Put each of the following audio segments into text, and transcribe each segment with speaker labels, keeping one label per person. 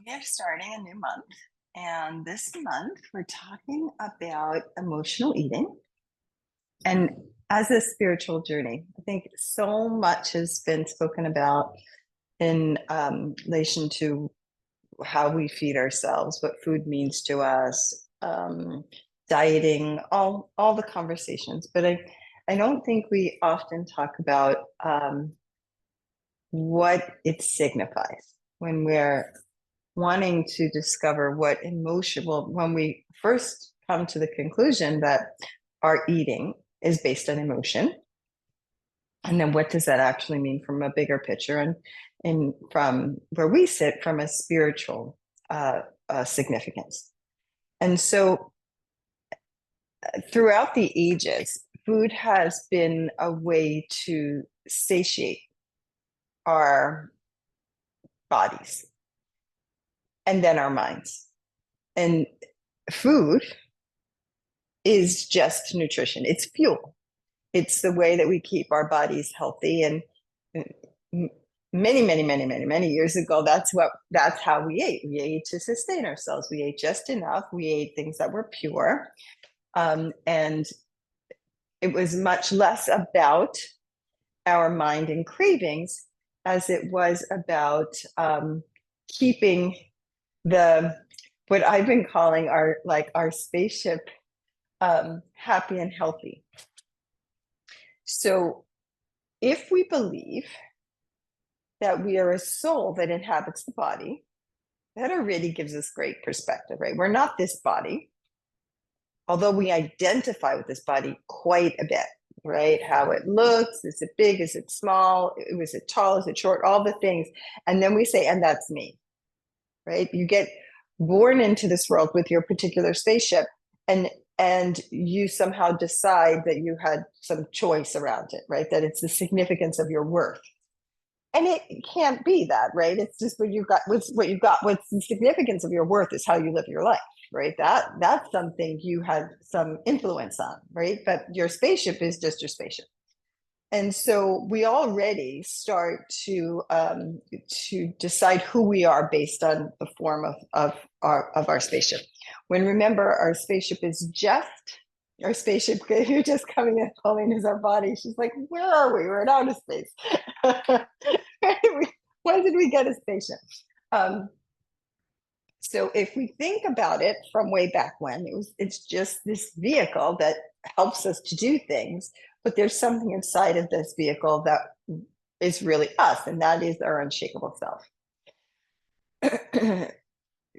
Speaker 1: We're starting a new month, and this month we're talking about emotional eating. And as a spiritual journey, I think so much has been spoken about in relation to how we feed ourselves, what food means to us, dieting, all the conversations. But I don't think we often talk about what it signifies when we're wanting to discover what emotional, when we first come to the conclusion that our eating is based on emotion. And then what does that actually mean from a bigger picture and from where we sit from a spiritual significance. And so throughout the ages, food has been a way to satiate our bodies and then our minds. And food is just nutrition. It's fuel. It's the way that we keep our bodies healthy. And many years ago, that's how we ate. We ate to sustain ourselves. We ate just enough. We ate things that were pure. And it was much less about our mind and cravings as it was about keeping what I've been calling our spaceship happy and healthy. So if we believe that we are a soul that inhabits the body, that already gives us great perspective, right? We're not this body, although we identify with this body quite a bit, right? How it looks, is it big, is it small, is it tall, is it short, all the things. And then we say, and that's me, right? You get born into this world with your particular spaceship, and you somehow decide that you had some choice around it, right? That it's the significance of your worth. And it can't be that, right? It's just what you got. What's the significance of your worth is how you live your life, right? That's something you had some influence on, right? But your spaceship is just your spaceship. And so we already start to decide who we are based on the form of our spaceship. When remember, our spaceship is just our spaceship. You're just coming in, Pauline is our body. She's like, where are we? We're in outer space. When did we get a spaceship? So if we think about it from way back when, it's just this vehicle that helps us to do things, but there's something inside of this vehicle that is really us, and that is our unshakable self.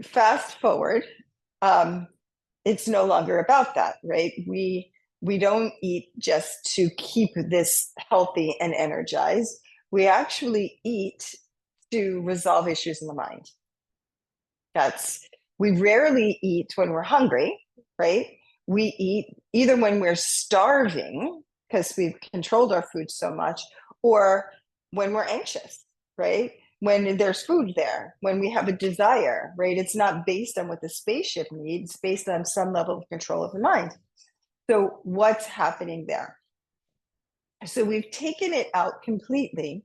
Speaker 1: Fast forward, it's no longer about that, right? We don't eat just to keep this healthy and energized. We actually eat to resolve issues in the mind. We rarely eat when we're hungry, right? We eat either when we're starving because we've controlled our food so much, or when we're anxious, right? When there's food there, when we have a desire, right? It's not based on what the spaceship needs, it's based on some level of control of the mind. So what's happening there? So we've taken it out completely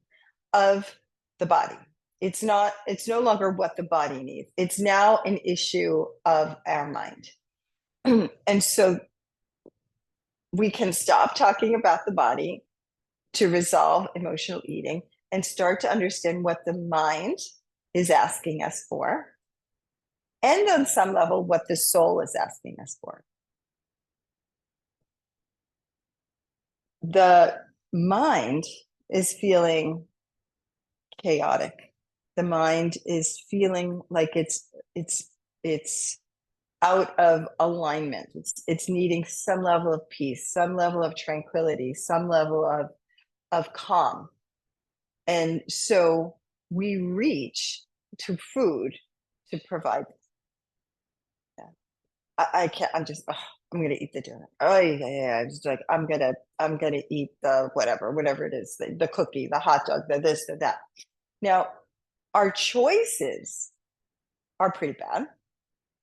Speaker 1: of the body. It's no longer what the body needs. It's now an issue of our mind. And so we can stop talking about the body to resolve emotional eating and start to understand what the mind is asking us for. And on some level, what the soul is asking us for. The mind is feeling chaotic. The mind is feeling like it's out of alignment. It's needing some level of peace, some level of tranquility, some level of calm. And so we reach to food to provide. I can't. I'm gonna eat the donut. Oh yeah. I'm just like I'm gonna eat the whatever it is, the cookie, the hot dog, the this, the that. Now, our choices are pretty bad,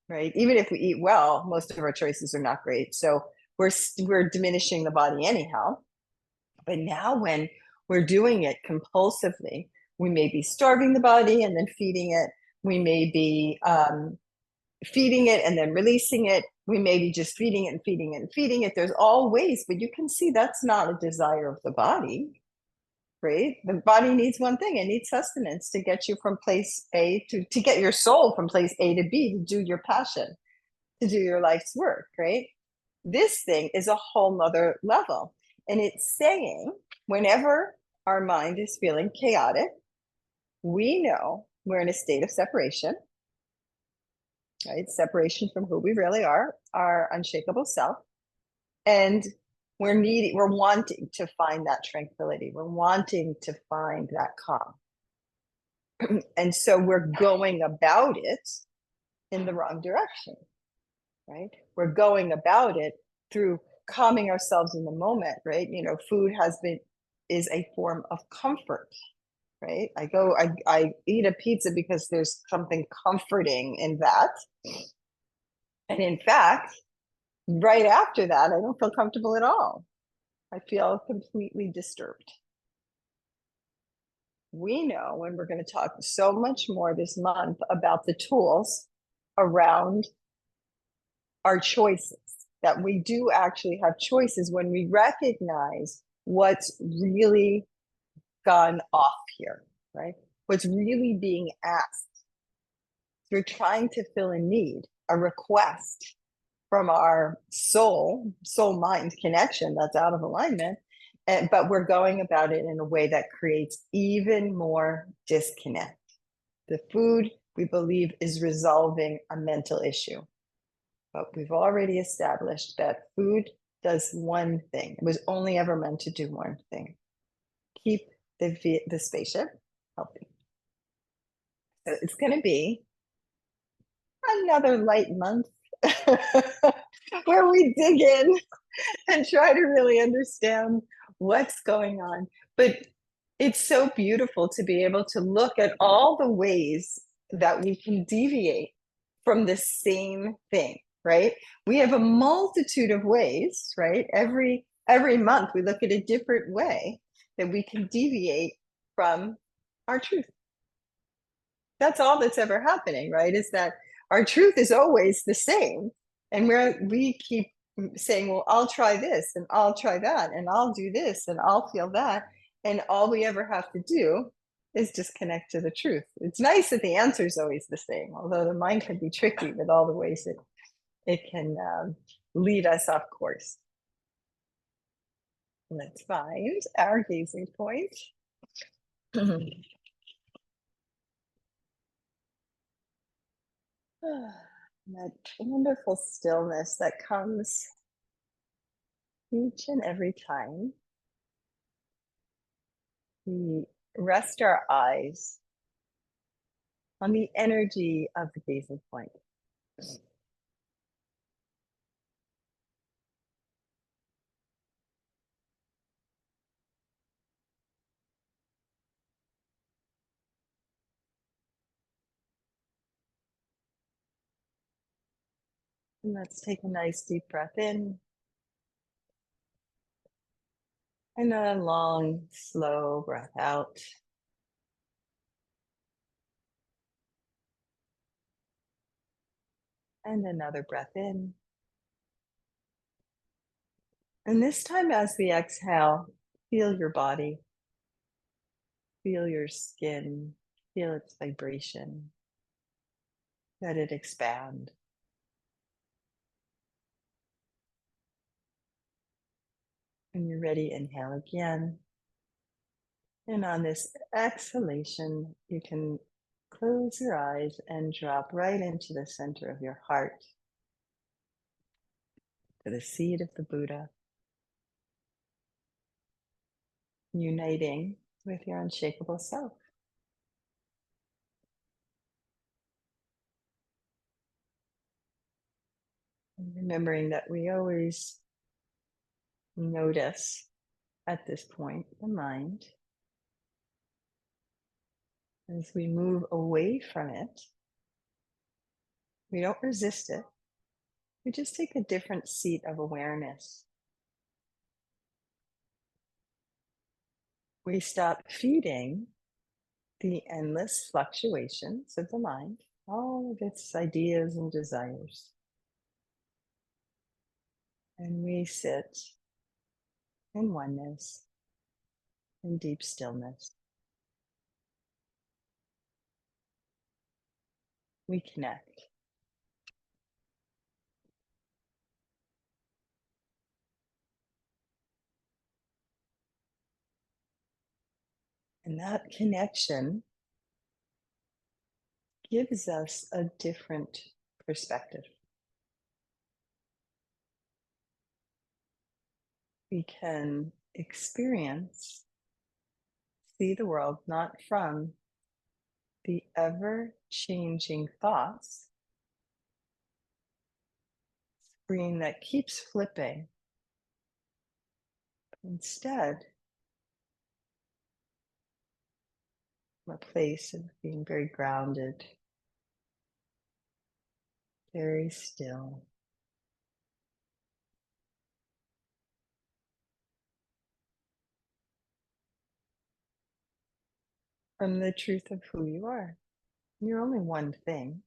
Speaker 1: right? Even if we eat well, most of our choices are not great. So we're diminishing the body anyhow. But now when we're doing it compulsively, we may be starving the body and then feeding it. We may be feeding it and then releasing it. We may be just feeding it and feeding it and feeding it. There's all ways, but you can see that's not a desire of the body, right? The body needs one thing. It needs sustenance to get you from place A to get your soul from place A to B, to do your passion, to do your life's work, right? This thing is a whole nother level. And it's saying whenever our mind is feeling chaotic, we know we're in a state of separation, right? Separation from who we really are, our unshakable self. And we're wanting to find that tranquility. We're wanting to find that calm. And so we're going about it in the wrong direction, right? We're going about it through calming ourselves in the moment, right? Food is a form of comfort, right? I eat a pizza because there's something comforting in that. And in fact, right after that, I don't feel comfortable at all. I feel completely disturbed. We know, when we're going to talk so much more this month about the tools around our choices, that we do actually have choices when we recognize what's really gone off here, right? What's really being asked. We're trying to fill a need, a request from our soul mind connection that's out of alignment. But we're going about it in a way that creates even more disconnect. The food, we believe, is resolving a mental issue. But we've already established that food does one thing. It was only ever meant to do one thing: keep the spaceship healthy. So it's going to be another light month where we dig in and try to really understand what's going on. But it's so beautiful to be able to look at all the ways that we can deviate from the same thing, right? We have a multitude of ways, right? Every month we look at a different way that we can deviate from our truth. That's all that's ever happening, right? Is that our truth is always the same. And we keep saying, well, I'll try this and I'll try that and I'll do this and I'll feel that. And all we ever have to do is just connect to the truth. It's nice that the answer is always the same, although the mind can be tricky with all the ways it can lead us off course. Let's find our gazing point. That wonderful stillness that comes each and every time we rest our eyes on the energy of the gazing point. And let's take a nice deep breath in. And a long, slow breath out. And another breath in. And this time, as we exhale, feel your body. Feel your skin. Feel its vibration. Let it expand. When you're ready, inhale again. And on this exhalation, you can close your eyes and drop right into the center of your heart, to the seat of the Buddha, uniting with your unshakable self. And remembering that we always notice at this point the mind. As we move away from it, we don't resist it. We just take a different seat of awareness. We stop feeding the endless fluctuations of the mind, all of its ideas and desires. And we sit in oneness, in deep stillness. We connect. And that connection gives us a different perspective. We can experience, see the world not from the ever changing thoughts screen that keeps flipping. Instead, from a place of being very grounded, very still. From the truth of who you are. You're only one thing.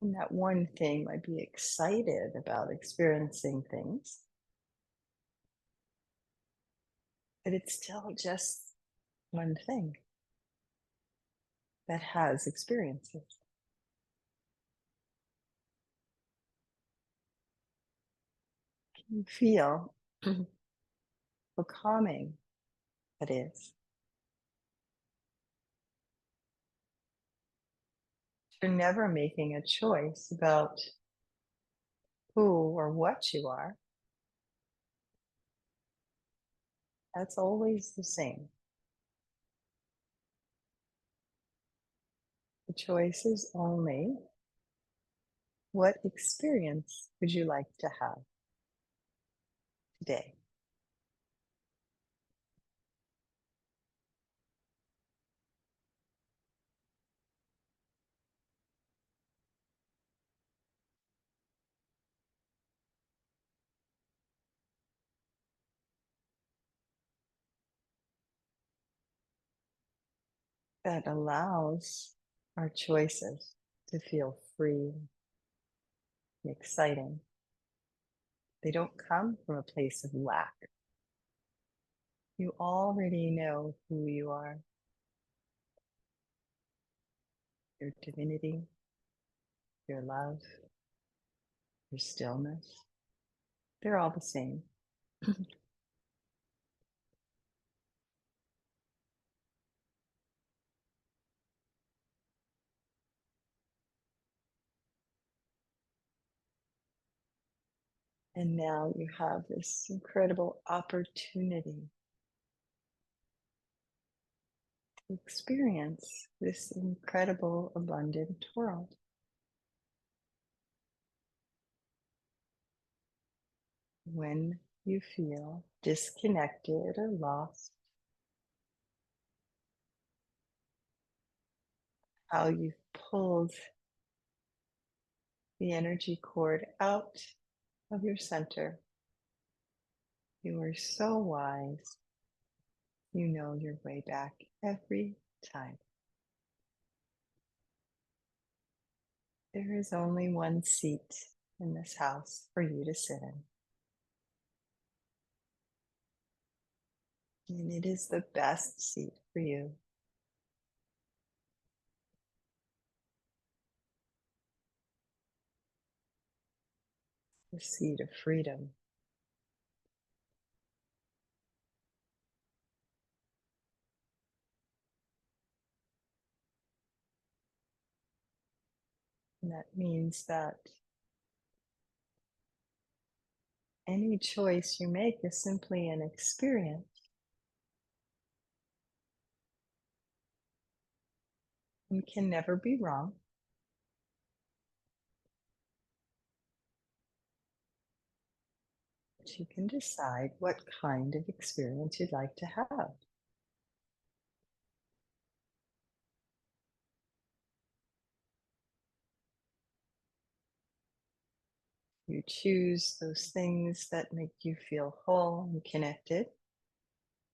Speaker 1: And that one thing might be excited about experiencing things, but it's still just one thing that has experiences. Can you feel how calming that is? You're never making a choice about who or what you are. That's always the same. The choice is only, what experience would you like to have today? That allows our choices to feel free and exciting. They don't come from a place of lack. You already know who you are, your divinity, your love, your stillness. They're all the same. And now you have this incredible opportunity to experience this incredible, abundant world. When you feel disconnected or lost, how you've pulled the energy cord out of your center. You are so wise. You know your way back every time. There is only one seat in this house for you to sit in. And it is the best seat for you. The seat of freedom. And that means that any choice you make is simply an experience. You can never be wrong. But you can decide what kind of experience you'd like to have. You choose those things that make you feel whole and connected,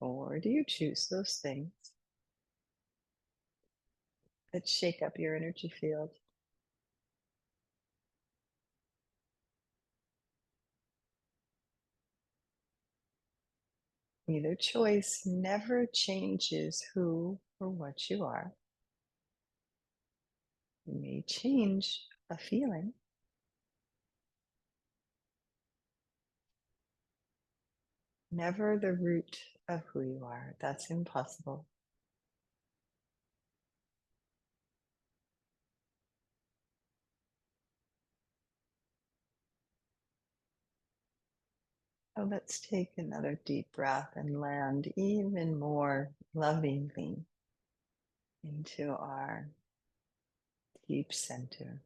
Speaker 1: or do you choose those things that shake up your energy field? Either choice never changes who or what you are. You may change a feeling, never the root of who you are. That's impossible. So let's take another deep breath and land even more lovingly into our deep center,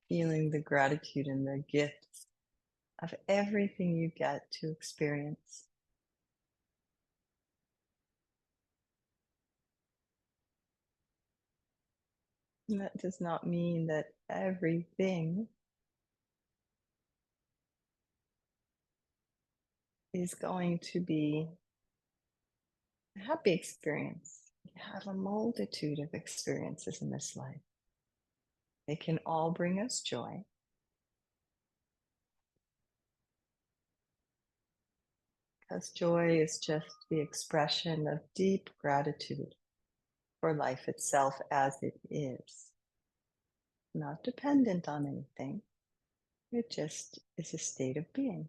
Speaker 1: feeling the gratitude and the gifts of everything you get to experience. And that does not mean that everything is going to be a happy experience. You have a multitude of experiences in this life. They can all bring us joy. Because joy is just the expression of deep gratitude for life itself as it is, not dependent on anything. It just is a state of being.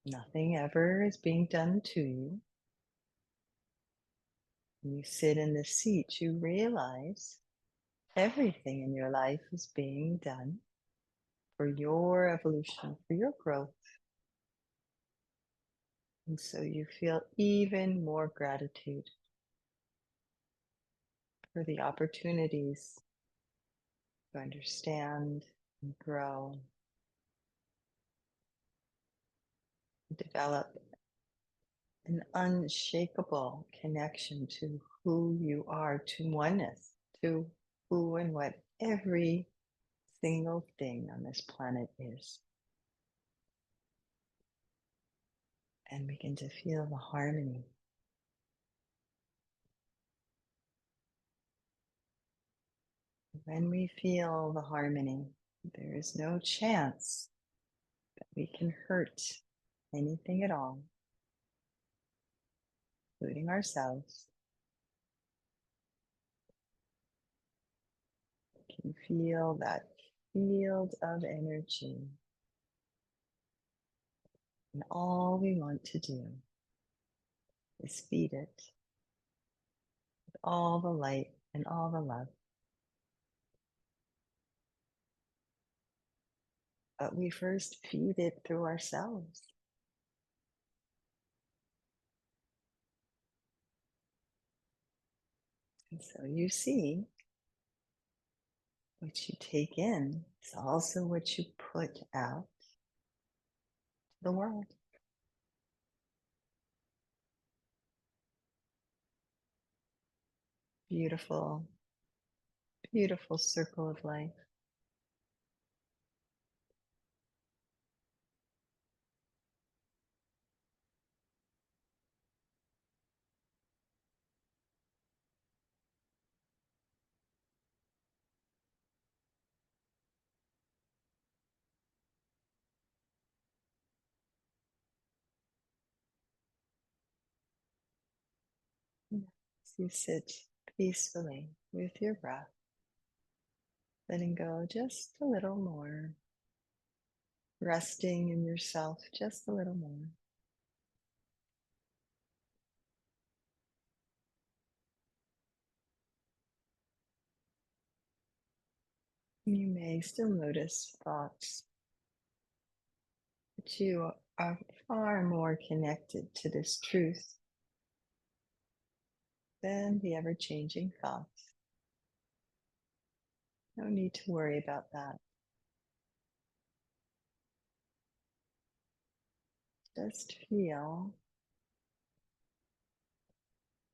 Speaker 1: Nothing ever is being done to you. When you sit in the seat, you realize everything in your life is being done for your evolution, for your growth. And so you feel even more gratitude for the opportunities to understand and grow, and develop an unshakable connection to who you are, to oneness, to who and what every single thing on this planet is. And begin to feel the harmony. When we feel the harmony, there is no chance that we can hurt anything at all, including ourselves. We can feel that field of energy. And all we want to do is feed it with all the light and all the love. But we first feed it through ourselves. And so you see, what you take in is also what you put out to the world. Beautiful, beautiful circle of life. As you sit peacefully with your breath, letting go just a little more, resting in yourself just a little more. You may still notice thoughts, but you are far more connected to this truth than the ever-changing thoughts. No need to worry about that. Just feel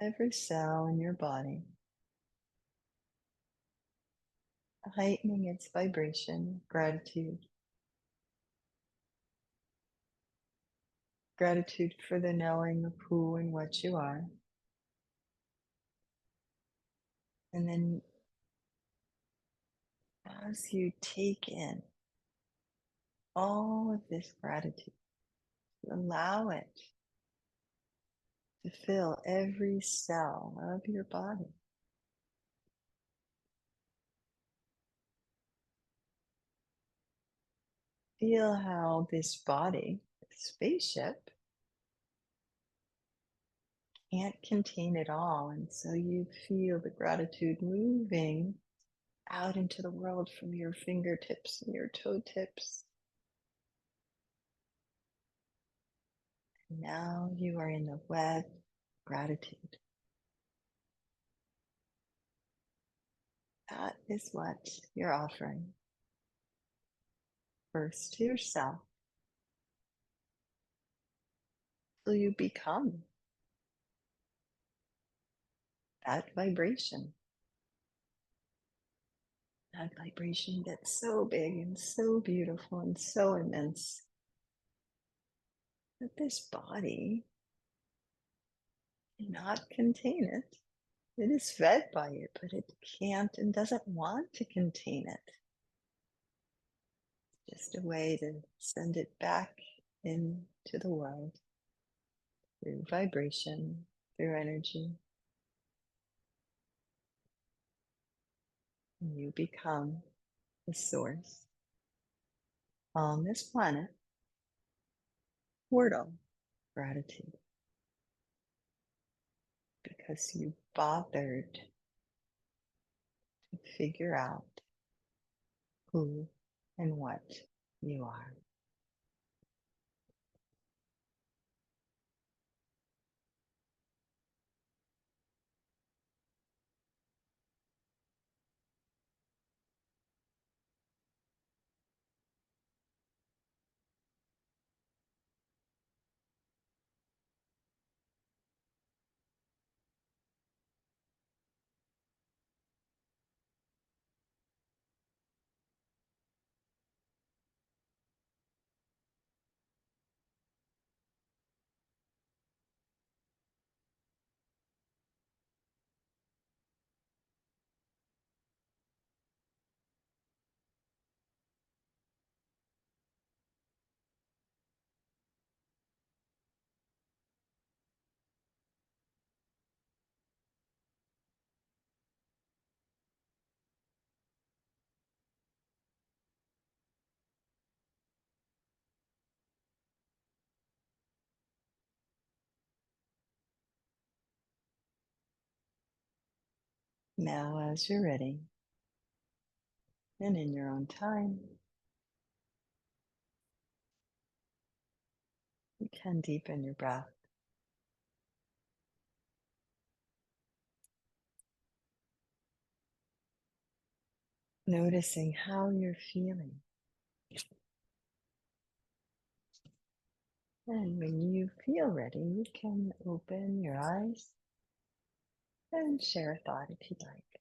Speaker 1: every cell in your body heightening its vibration, gratitude. Gratitude for the knowing of who and what you are. And then as you take in all of this gratitude, allow it to fill every cell of your body. Feel how this body, spaceship, can't contain it all. And so you feel the gratitude moving out into the world from your fingertips and your toe tips. And now you are in the web of gratitude. That is what you're offering. First to yourself, till you become that vibration. That vibration gets so big and so beautiful and so immense that this body cannot contain it. It is fed by it, but it can't and doesn't want to contain it. Just a way to send it back into the world through vibration, through energy. And you become the source on this planet, portal, gratitude, because you bothered to figure out who and what you are. Now, as you're ready, and in your own time, you can deepen your breath. Noticing how you're feeling. And when you feel ready, you can open your eyes and share a thought if you'd like.